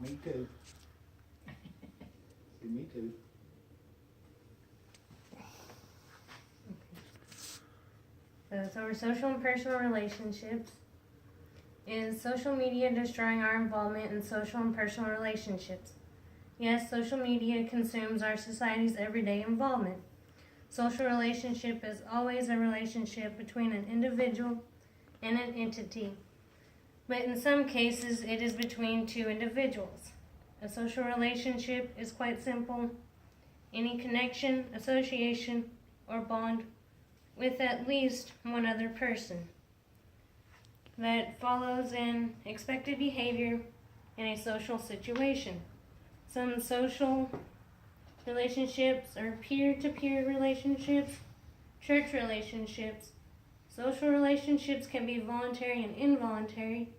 me too. Me too. So our social and personal relationships. Is social media destroying our involvement in social and personal relationships? Yes, social media consumes our society's everyday involvement. Social relationship is always a relationship between an individual and an entity, but in some cases it is between two individuals. A social relationship is quite simple. Any connection, association, or bond with at least one other person that follows an expected behavior in a social situation. Some social relationships are peer-to-peer relationships, church relationships. Social relationships can be voluntary and involuntary.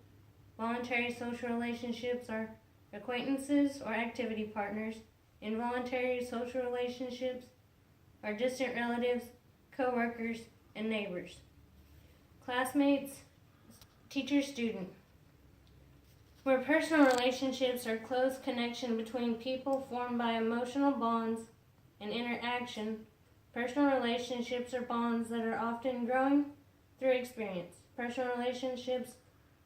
Voluntary social relationships are acquaintances or activity partners. Involuntary social relationships are distant relatives, co-workers, and neighbors. Classmates, teacher, student. Where personal relationships are close connection between people formed by emotional bonds and interaction, personal relationships are bonds that are often growing through experience. Personal relationships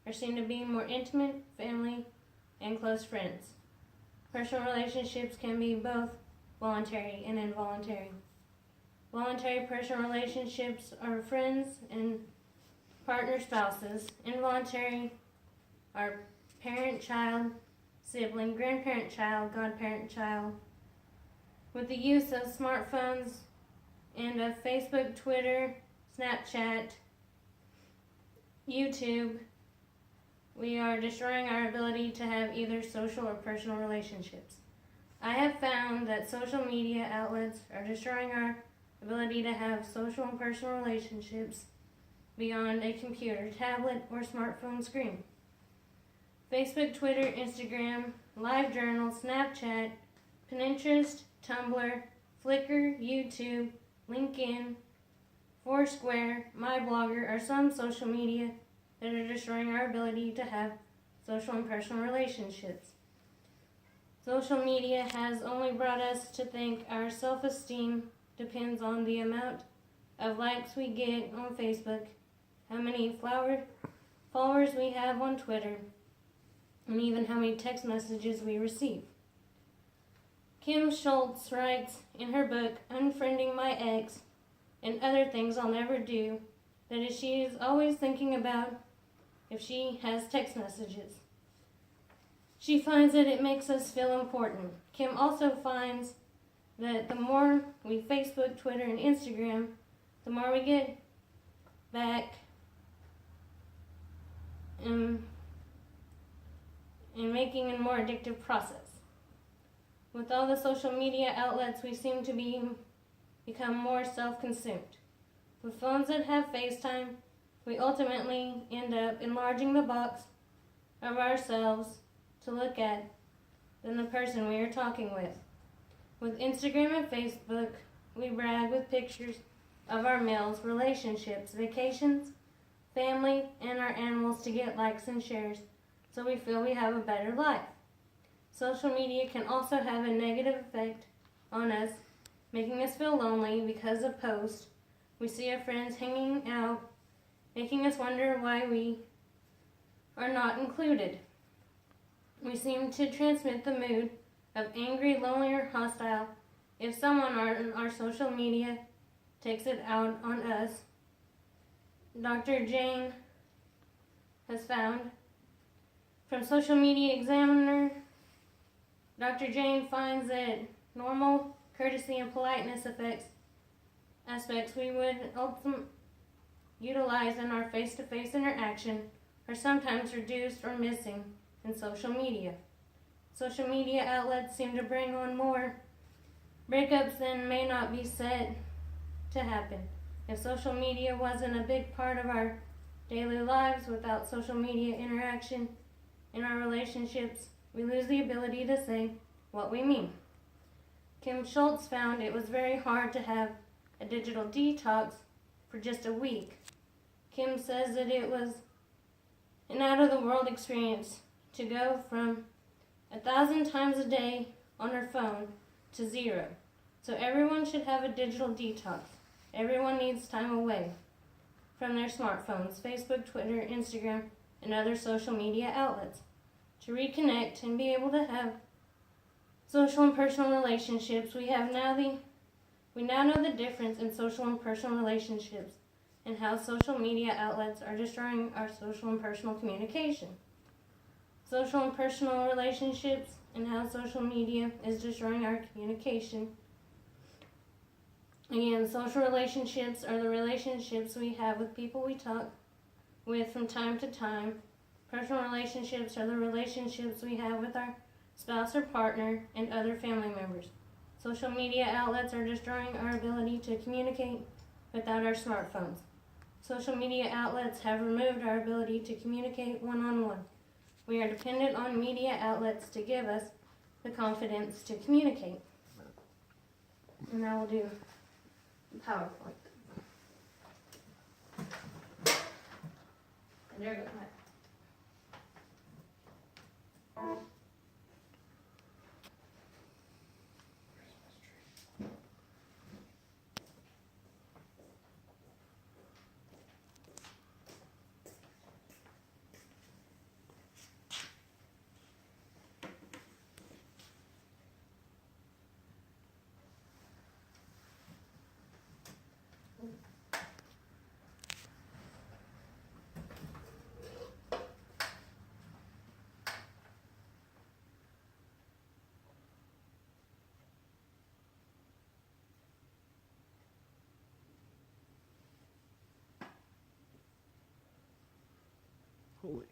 are seen to be more intimate, family, and close friends. Personal relationships can be both voluntary and involuntary. Voluntary personal relationships are friends and partner spouses. Involuntary are parent, child, sibling, grandparent, child, godparent, child. With the use of smartphones and of Facebook, Twitter, Snapchat, YouTube, we are destroying our ability to have either social or personal relationships. I have found that social media outlets are destroying our ability to have social and personal relationships beyond a computer, tablet, or smartphone screen. Facebook, Twitter, Instagram, LiveJournal, Snapchat, Pinterest, Tumblr, Flickr, YouTube, LinkedIn, Foursquare, MyBlogger are some social media that are destroying our ability to have social and personal relationships. Social media has only brought us to think our self-esteem depends on the amount of likes we get on Facebook, how many followers we have on Twitter, and even how many text messages we receive. Kim Schultz writes in her book, Unfriending My Ex and Other Things I'll Never Do, that she is always thinking about if she has text messages. She finds that it makes us feel important. Kim also finds that the more we Facebook, Twitter, and Instagram, the more we get back in making a more addictive process. With all the social media outlets, we seem to become more self-consumed. With phones that have FaceTime, we ultimately end up enlarging the box of ourselves to look at than the person we are talking with. With Instagram and Facebook, we brag with pictures of our meals, relationships, vacations, family, and our animals to get likes and shares, so we feel we have a better life. Social media can also have a negative effect on us, making us feel lonely because of posts we see our friends hanging out, making us wonder why we are not included. We seem to transmit the mood of angry, lonely, or hostile if someone on our social media takes it out on us. Dr. Jane has found from Social Media Examiner, Dr. Jane finds that normal courtesy and politeness aspects we would ultimately utilize in our face-to-face interaction are sometimes reduced or missing in social media. Social media outlets seem to bring on more breakups than may not be said to happen. If social media wasn't a big part of our daily lives, without social media interaction in our relationships, we lose the ability to say what we mean. Kim Schultz found it was very hard to have a digital detox for just a week. Kim says that it was an out-of-the-world experience to go from 1,000 times a day on our phone to 0. So everyone should have a digital detox. Everyone needs time away from their smartphones, Facebook, Twitter, Instagram, and other social media outlets to reconnect and be able to have social and personal relationships. We now know the difference in social and personal relationships and how social media outlets are destroying our social and personal communication. Social and personal relationships and how social media is destroying our communication. Again, social relationships are the relationships we have with people we talk with from time to time. Personal relationships are the relationships we have with our spouse or partner and other family members. Social media outlets are destroying our ability to communicate without our smartphones. Social media outlets have removed our ability to communicate one-on-one. We are dependent on media outlets to give us the confidence to communicate. And now we'll do PowerPoint. And there goes my. Holy.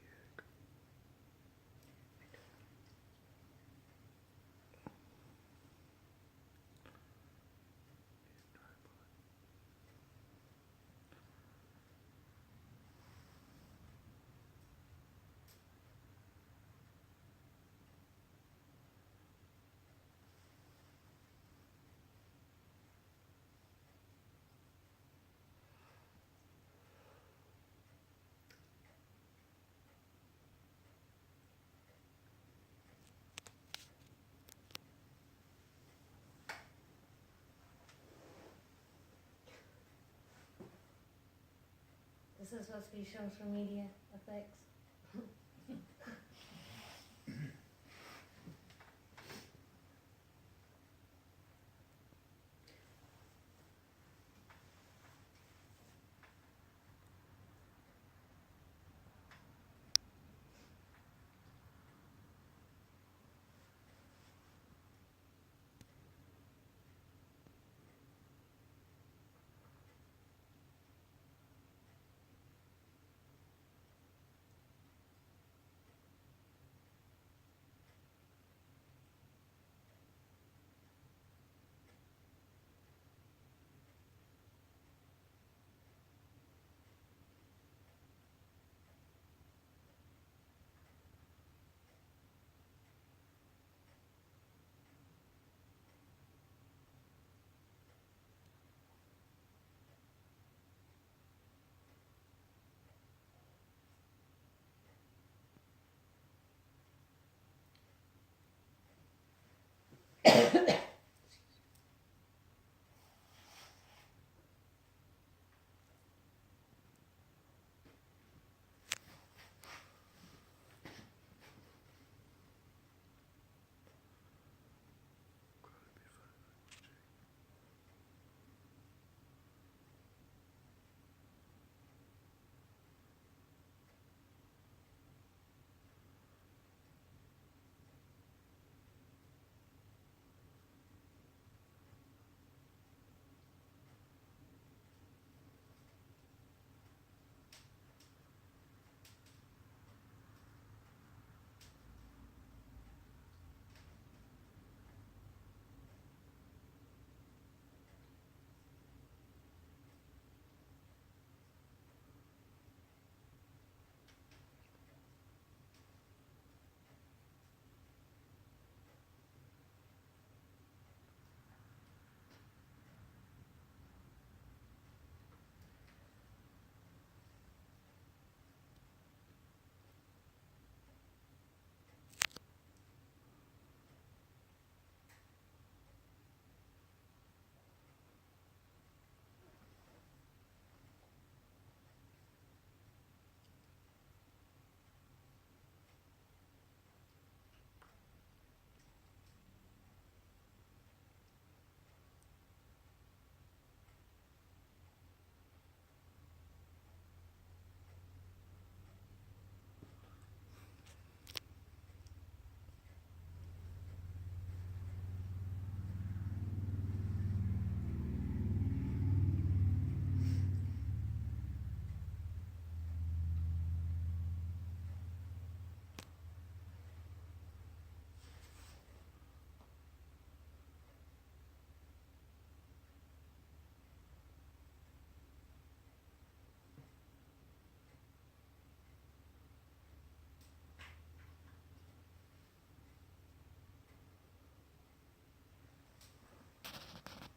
This is supposed to be social media effects.